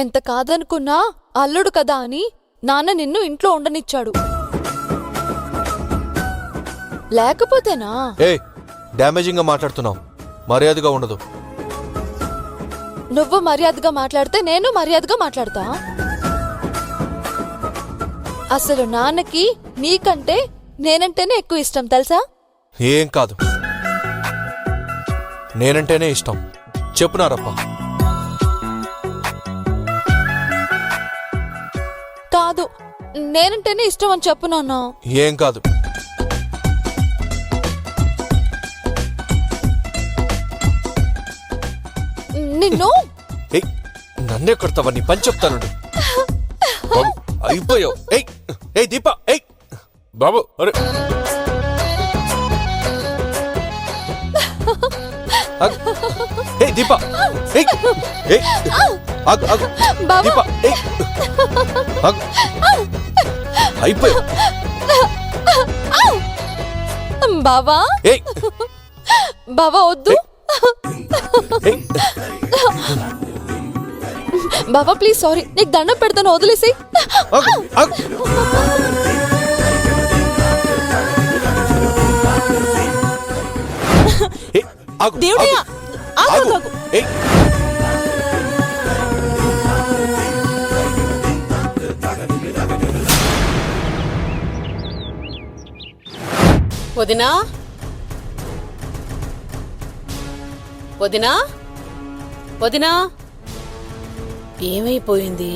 ఎంత కాదనుకున్నా అల్లుడు కదా అని నాన్న నిన్ను ఇంట్లో ఉండనిచ్చాడు. లేకపోతేనా? డ్యామేజింగ్ గా మాట్లాడుతున్నావు, మర్యాదగా ఉండదు. నువ్వు మర్యాదగా మాట్లాడితే నేను మర్యాదగా మాట్లాడతా. అసలు నాన్నకి నీకంటే నేనంటేనే ఎక్కువ ఇష్టం తెలుసా? ఏం కాదు, నేనంటేనే ఇష్టం. చెప్పునారప్ప. కాదు, నేనంటేనే ఇష్టం అని చెప్పు నాన్న. ఏం కాదు. నిన్ను నన్నే కొడతావా? నీ పని చెప్తాను. అయిపోయావు. దీప బాబు. అరే దీప అయిపోయావు. బావా బావా వద్దు బావా ప్లీజ్, సారీ. నీకు దండం పెడతాను, వదిలేసి. వదినా వదినా వదినా ఏమైపోయింది?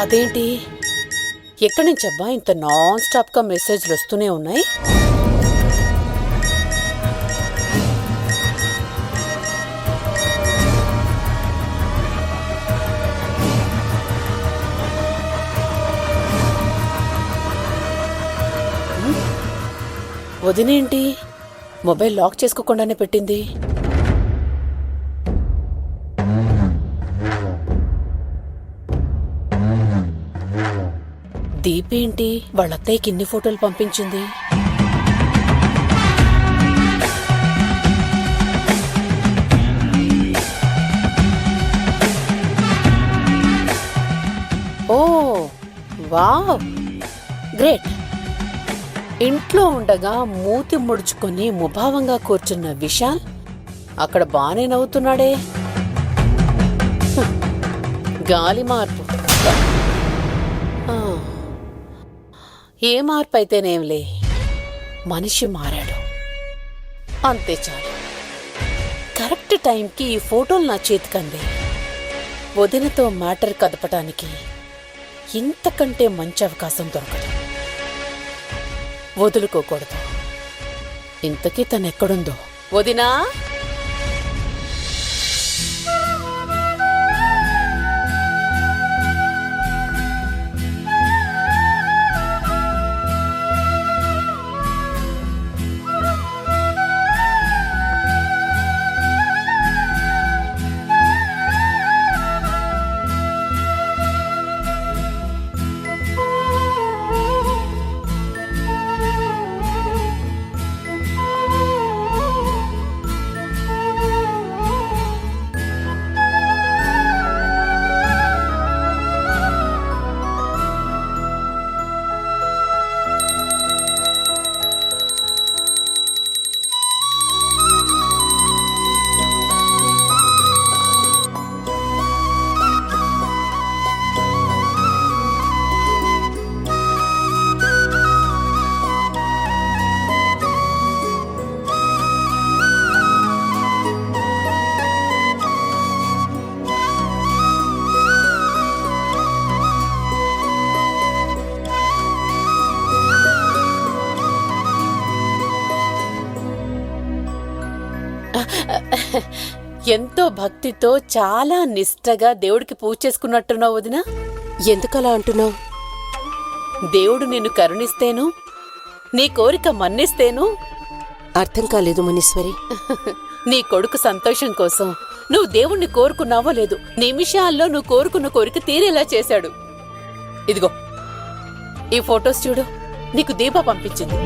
అదేంటి, ఎక్కడి నుంచబ్బా ఇంత నాన్ స్టాప్ గా మెసేజ్లు వస్తూనే ఉన్నాయి? వదినేంటి మొబైల్ లాక్ చేసుకోకుండానే పెట్టింది? దీపేంటి వాళ్ళ అత్తయ్యకి ఇన్ని ఫోటోలు పంపించింది? ఓ వావ్, గ్రేట్. ఇంట్లో ఉండగా మూతి ముడుచుకొని ముభావంగా కూర్చున్న విశాల్ అక్కడ బానే నవ్వుతున్నాడే. గాలి మార్పు. ఏ మార్పు అయితేనేంలే, మనిషి మారాడు అంతే చాలు. కరెక్ట్ టైంకి ఈ ఫోటోలు నా చేతికందే. వదినతో మ్యాటర్ కదపటానికి ఇంతకంటే మంచి అవకాశం దొరకదు. వదులుకోకూడదు. ఇంతకీ తనెక్కడుందో? వదినా ఎంతో భక్తితో చాలా నిష్టగా దేవుడికి పూజ చేసుకున్నట్టున్నావు వదినా. ఎందుకలా అంటున్నావు? దేవుడు నిన్ను కరుణిస్తేను, నీ కోరిక మన్నిస్తేను. అర్థం కాలేదు మునీశ్వరి. నీ కొడుకు సంతోషం కోసం నువ్వు దేవుణ్ణి కోరుకున్నావో లేదు, నిమిషాల్లో నువ్వు కోరుకున్న కోరిక తీరేలా చేశాడు. ఇదిగో ఈ ఫొటోస్ చూడు, నీకు దీప పంపించింది.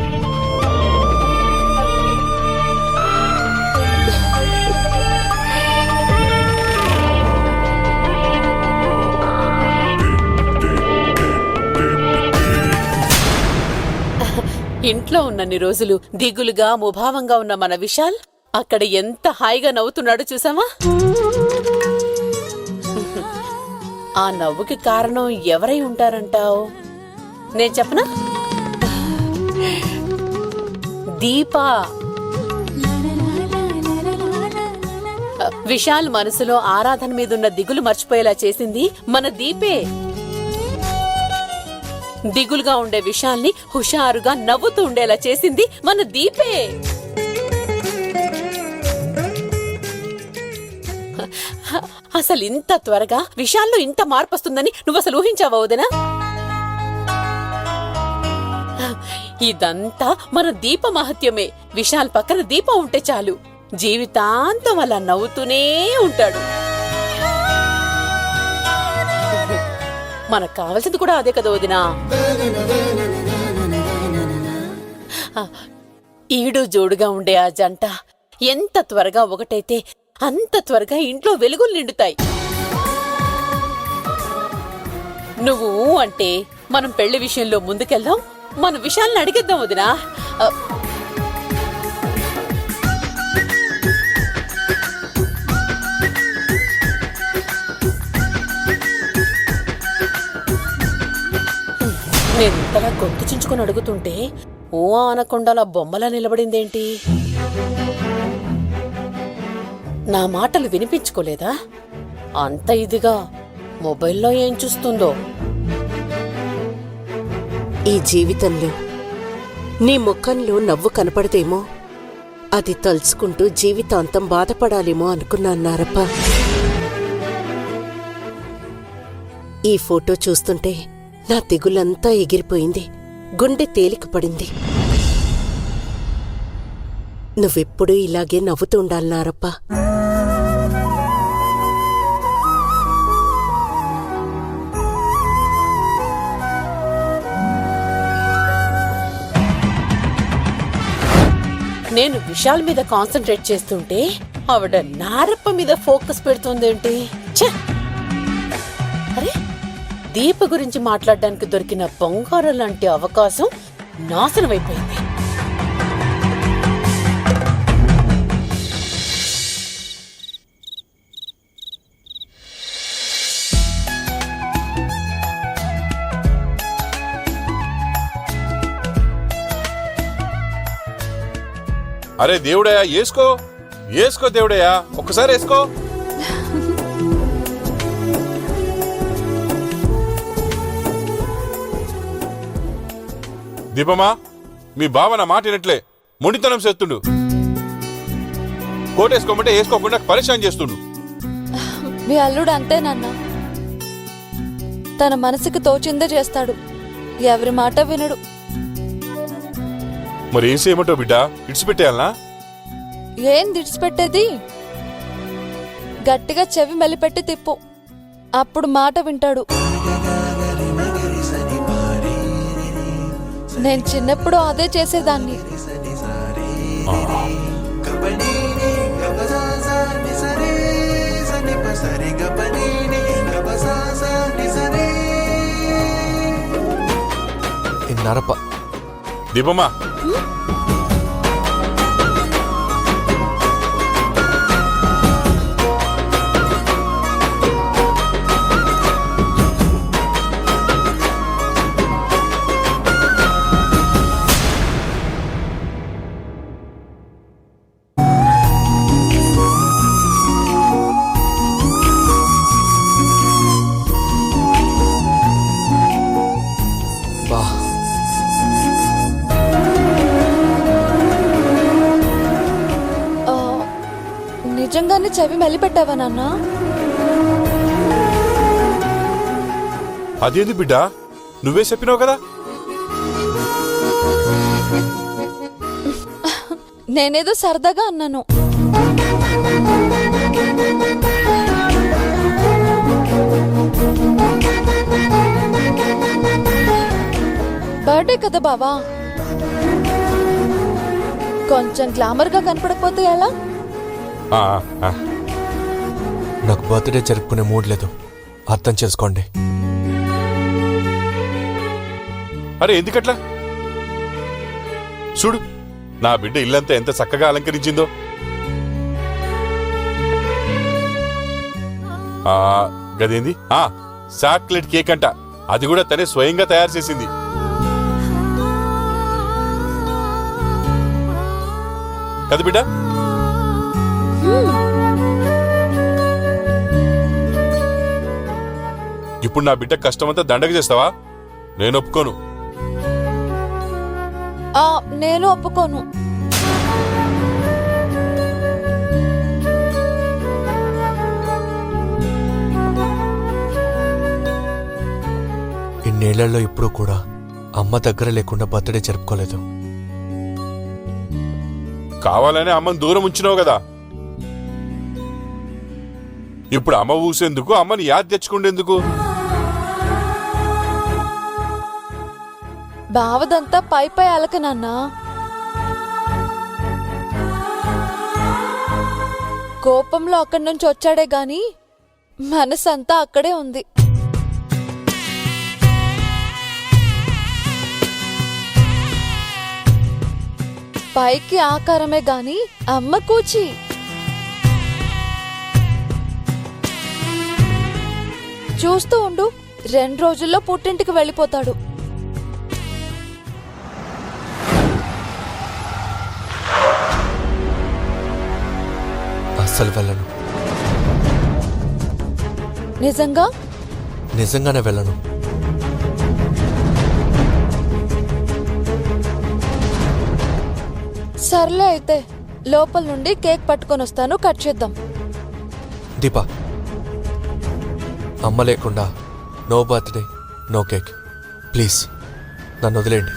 ఇంట్లో ఉన్నన్ని రోజులు దిగులుగా ముభావంగా ఉన్న మన విశాల్ అక్కడ ఎంత హాయిగా నవ్వుతున్నాడో చూసావా? ఆ నవ్వుకి కారణం ఎవరై ఉంటారంటావు? నేను చెప్పనా? దీపా. విశాల్ మనసులో ఆరాధన మీదున్న దిగులు మర్చిపోయేలా చేసింది మన దీపే. దిగులుగా ఉండే విషయాల్ని హుషారుగా నవ్వుతూ ఉండేలా చేసింది మన దీపే. అసలు ఇంత త్వరగా విషయాల్లో ఇంత మార్పు వస్తుందని నువ్వు అసలు ఊహించావా వదినా? ఇదంతా మన దీప మహత్యమే. విశాల్ పక్కన దీపం ఉంటే చాలు, జీవితాంతం అలా నవ్వుతూనే ఉంటాడు. మనకు కావాల్సింది కూడా అదే కదా వదినా. ఈడు జోడుగా ఉండే ఆ జంట ఎంత త్వరగా ఒకటైతే అంత త్వరగా ఇంట్లో వెలుగులు నిండుతాయి. నువ్వు అంటే మనం పెళ్లి విషయంలో ముందుకెళ్దాం, మన విషయాలను అడిగేద్దాం వదినా. నేను ఇంతలా గొంతు చించుకొని అడుగుతుంటే ఓ అనకొండలా బొమ్మలా నిలబడిందేంటి? నా మాటలు వినిపించుకోలేదా? అంత ఇదిగా మొబైల్లో ఏం చూస్తుందో? ఈ జీవితంలో నీ ముఖంలో నవ్వు కనపడదేమో, అది తలుచుకుంటూ జీవితాంతం బాధపడాలేమో అనుకున్నాన్నారప్ప. ఈ ఫోటో చూస్తుంటే నా దిగులంతా ఎగిరిపోయింది, గుండె తేలిక పడింది. నువ్వెప్పుడూ ఇలాగే నవ్వుతూ ఉండాలన్నారప్ప. నేను విశాల్ మీద కాన్సన్ట్రేట్ చేస్తుంటే ఆవిడ నారప్ప మీద ఫోకస్ పెడుతుందేంటి? ఛే! అరే, దీప గురించి మాట్లాడడానికి దొరికిన బంగారం లాంటి అవకాశం నాశనమైపోయింది. అరే దేవుడయ్యా, వేసుకో వేసుకో దేవుడయ్యా, ఒక్కసారి వేసుకో. దీపమా, మీ బావ నా మాట వినట్లే, మొండితనం చేస్తుండు. కోటేసుకోమంటే వేసుకోకుండా పరిశాన్ చేస్తుండు. మీ అల్లుడు అంతేనన్నా, తన మనసుకి తోచిందే చేస్తాడు, ఎవరి మాట వినడు. మరి ఏం చేయమంటావు బిడ్డ? ఇడిచిపెట్టేయాలనా? ఏం దిడిచిపెట్టేది? గట్టిగా చెవి మెలిపెట్టి తిప్పు, అప్పుడు మాట వింటాడు. నేను చిన్నప్పుడు అదే చేసేదాన్ని. నరప దీపమా, బా నిజంగానే చెవి మెలిపెట్టావా నాన్నా? అదేంది బిడ్డ, నువ్వే చెప్పినావు కదా. నేనేదో సరదాగా అన్నాను. బర్త్డే కదా బావా, కొంచెం గ్లామర్ గా కనపడకపోతే ఎలా? ఆ, ఆ. నాకు బర్త్డే జరుపుకునే మూడ్ లేదు, అర్థం చేసుకోండి. అరే ఎందుకట్లా? చూడు నా బిడ్డ ఇల్లంతా ఎంత చక్కగా అలంకరించిందో. గదేంది చాక్లెట్ కేక్ అంట, అది కూడా తనే స్వయంగా తయారు చేసింది. కదా బిడ్డ? ఇప్పుడు నా బిడ్డ కష్టమంతా దండగ చేస్తావా? నేను ఒప్పుకోను. నేను ఒప్పుకోను. ఇన్నేళ్లలో ఇప్పుడు కూడా అమ్మ దగ్గర లేకుండా బర్త్డే జరుపుకోలేదు. కావాలనే అమ్మని దూరం ఉంచినావు కదా, ఇప్పుడు అమ్మ ఊసేందుకు, అమ్మని యాద్ తెచ్చుకుండేందుకు? బావదంతా పై పై అలక నాన్నా. కోపంలో అక్కడి నుంచి వచ్చాడే గాని మనసంతా అక్కడే ఉంది. పైకి ఆకారమే గాని అమ్మ కూచి. చూస్తూ ఉండు, 2 రోజుల్లో పుట్టింటికి వెళ్ళిపోతాడు. అస్సలు వెళ్ళను. నిజంగా? నిజంగానే వెళ్ళను. సర్లే అయితే లోపల నుండి కేక్ పట్టుకొని వస్తాను, కట్ చేద్దాం. దీపా, అమ్మ లేకుండా no birthday no cake. Please నన్ను వదిలేండి.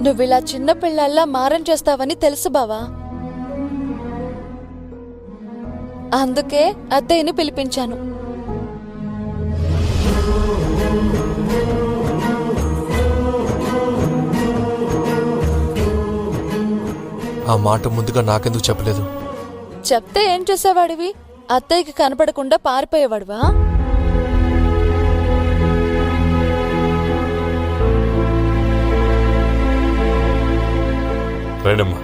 నువ్విలా చిన్న పిల్లల్లా మారం చేస్తావని తెలుసు బావా, అందుకే అత్తయ్యని పిలిపించాను. ఆ మాట ముందుగా నాకెందుకు చెప్పలేదు? చెప్తే ఏం చేసేవాడివి? అత్తయ్యకి కనపడకుండా పారిపోయేవాడివా? రండమ్మా.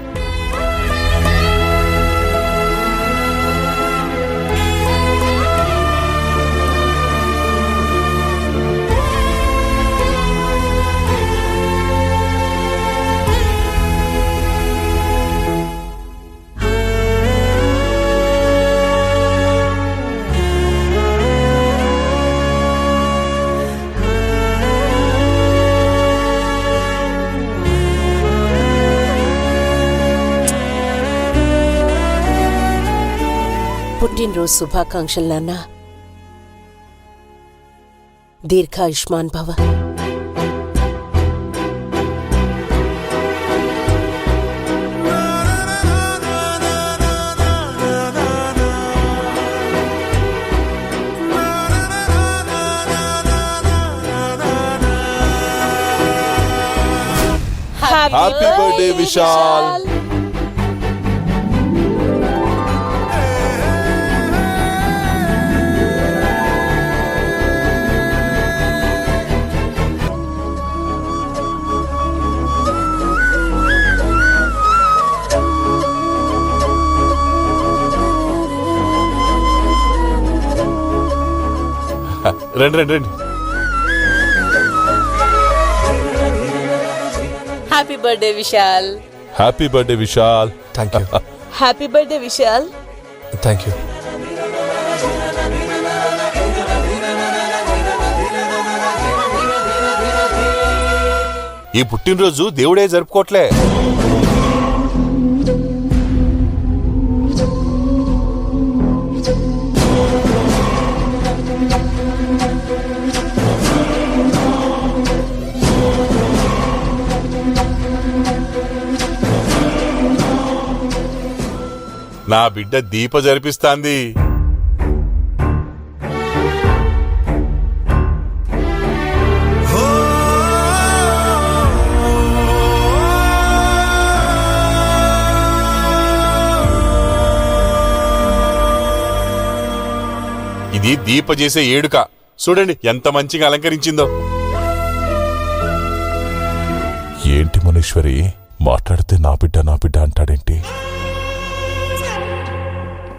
పుట్టినరోజు శుభాకాంక్షలు నాన్న. దీర్ఘాయుష్మాన్ భవ. Happy birthday Vishal. రండి రండి రండి. Happy birthday Vishal. Happy birthday Vishal. Thank you. Happy birthday Vishal. Thank you. ఈ పుట్టినరోజు దేవుడే జరుపుకోవట్లే. నా బిడ్డ దీప జరిపిస్తాంది. ఇది దీప చేసే ఏడుక. చూడండి ఎంత మంచిగా అలంకరించిందో. ఏంటి మునీశ్వరి, మాట్లాడితే నా బిడ్డ అంటాడేంటి?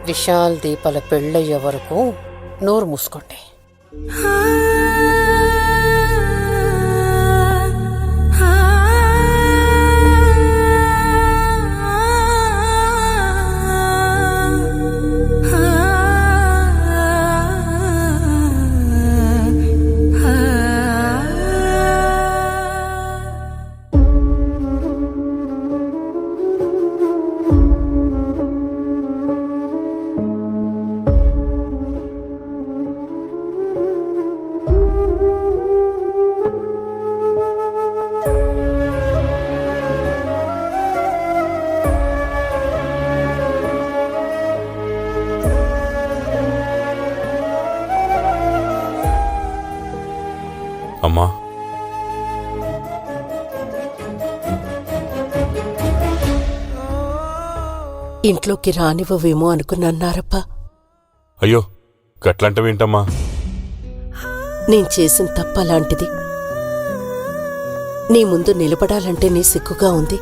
విశాల్ దీపాల పెళ్ళయ్యే వరకు నోరు మూసుకోండి. అమ్మా, ఇంట్లోకి రానివ్వవేమో అనుకున్నారప్ప. అయ్యో గట్లంటవేంటమ్మా? నేను చేసిన తప్పలాంటిది. నీ ముందు నిలబడాలంటే నీ సిగ్గుగా ఉంది.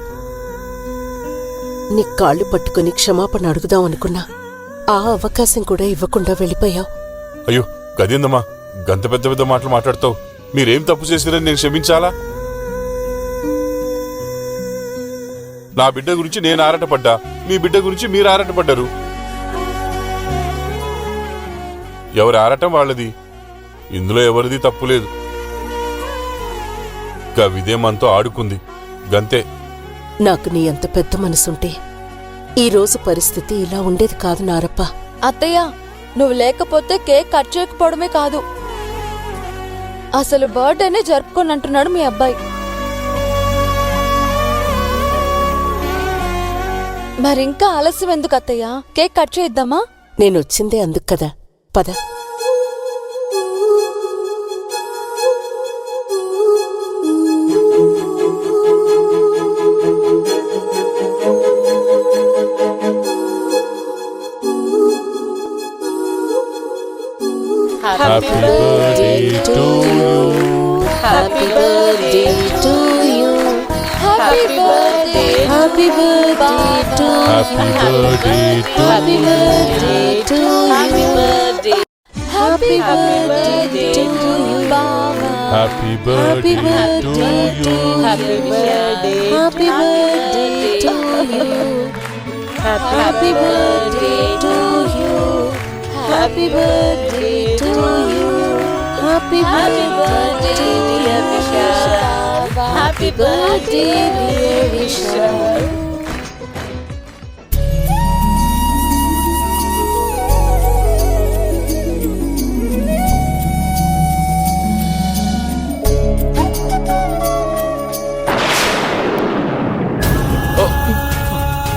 నీ కాళ్ళు పట్టుకుని క్షమాపణ అడుగుదామనుకున్నా ఆ అవకాశం కూడా ఇవ్వకుండా వెళ్ళిపోయావు. అయ్యో గదేందమ్మా గంత పెద్ద పెద్ద మాటలు మాట్లాడతావు? మీరేం తప్పు చేసిరని నేను క్షమించాలా? నా బిడ్డ గురించి నేను ఆరాటపడ్డా, మీ బిడ్డ గురించి మీరు ఆరాటపడ్డారు. ఎవరి ఆరాటం వాళ్ళది, ఇందులో ఎవరిది తప్పులేదు. గవిదే మనతో ఆడుకుంది గంతే. నాకు నీ అంత పెద్ద మనసుంటే ఈరోజు పరిస్థితి ఇలా ఉండేది కాదు నారప్ప. అత్తయ్య, నువ్వు లేకపోతే కేక్ కట్ చేయకపోవడమే కాదు, అసలు బర్త్డేనే జరుపుకోనంటున్నాడు మీ అబ్బాయి. మరింకా ఆలస్యం ఎందుకు అత్తయ్య? కేక్ కట్ చేద్దామా? నేనొచ్చిందే అందుకు కదా, పద. Happy birthday to you. Happy birthday to you. Happy birthday, happy birthday to happy birthday to happy birthday to happy birthday happy birthday to you బావా. Happy birthday to you. Happy birthday happy birthday to you. Happy birthday to you. Happy birthday to you. Happy birthday dear Vishal. Happy birthday dear Vishal.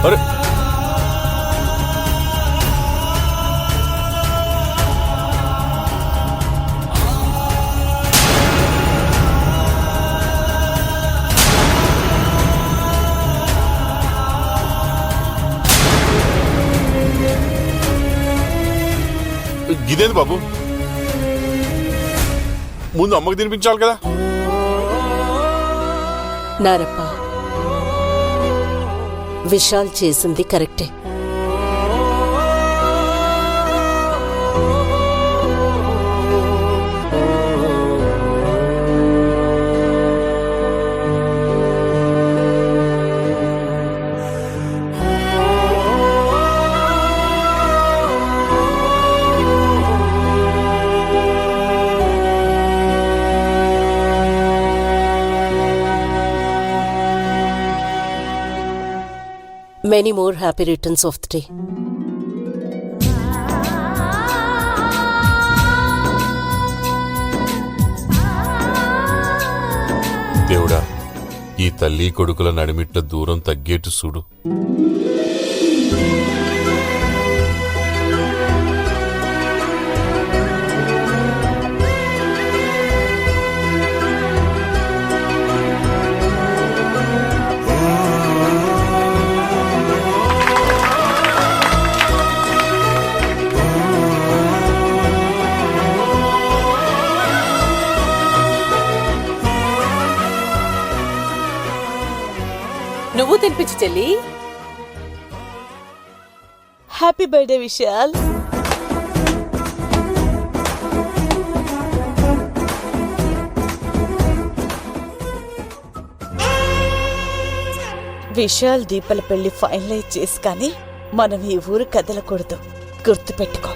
అరే గిదేంది బాబు? ముందు అమ్మకి తినిపించాలి కదా. నారప్ప, విశాల్ చేసింది కరెక్టే. Many more happy returns of the day. దేవుడా, ఈ తల్లి కొడుకుల నడిమిట్ల దూరం తగ్గేట్టు చూడు. నువ్వు తినిపించు చెల్లి. Happy birthday Vishal. విశాల్ దీపల పెళ్లి ఫైనలైజ్ చేసి కానీ మనం ఈ ఊరు కదలకూడదు, గుర్తుపెట్టుకో.